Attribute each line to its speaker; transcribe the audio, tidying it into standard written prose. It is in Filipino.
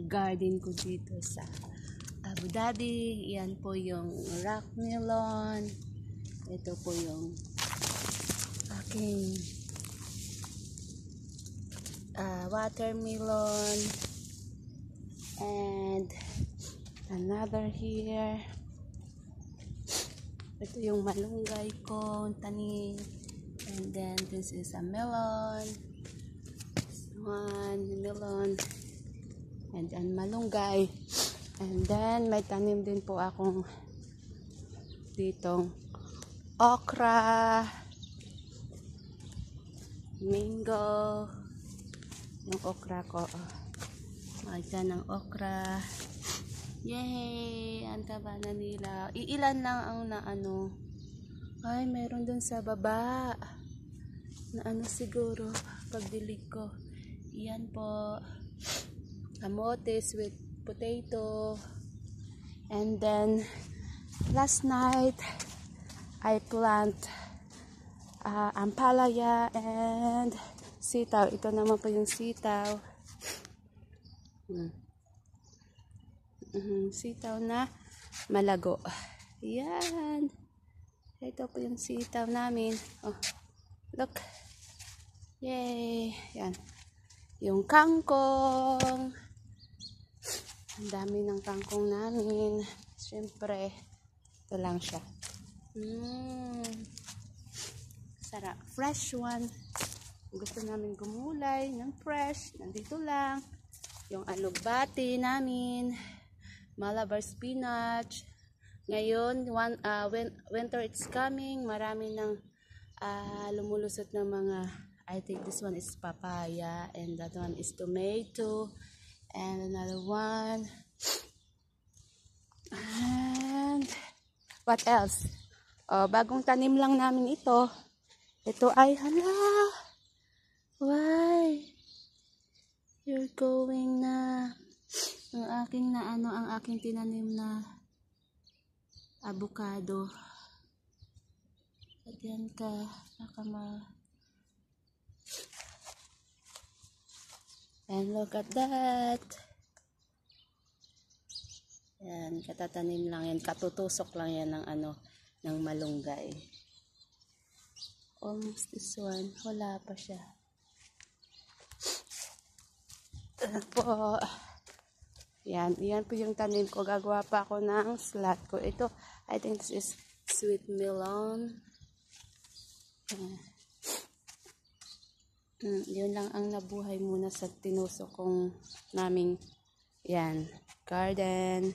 Speaker 1: garden ko dito sa Abu Dhabi. Yan po yung rock melon. Ito po yung aking watermelon. And another here. Ito yung malunggay ko, tanim. And then this is a melon. This one, melon. And then malunggay. And then may tanim din po akong ditong okra, mango. Yung okra ko, magka ng okra. Yay! Ang taba na nila. Iilan lang ang naano. Ay, meron dun sa baba. Na ano siguro, pagdilig ko. Iyan po. Kamote, sweet potato. And then, last night, I plant ampalaya and sitaw. Ito naman po yung sitaw. Sitaw na malago. Yan. Ito po yung sitaw namin. Oh, look. Yay. Yan. Yung kangkong. Ang dami ng kangkong namin. Siyempre, ito lang siya. Sarap. Fresh one. Gusto namin gumulay ng fresh. Nandito lang. Yung alugbati namin. Malabar spinach. Ngayon, winter it's coming. Marami ng lumulusot ng mga, I think this one is papaya. And that one is tomato. And another one. And what else? Bagong tanim lang namin ito. Ito ay, hala. Why? You're going na. Ang aking tinanim na avocado. At yan ka, and look at that. Yan, katatanim lang yan, katutusok lang yan ng malunggay. Almost this one, wala pa siya. Po. Yan po yung tanim ko. Gagawa pa ako ng salad ko. Ito, I think this is sweet melon. Yun lang ang nabuhay muna sa tinusok kong naming yan, garden.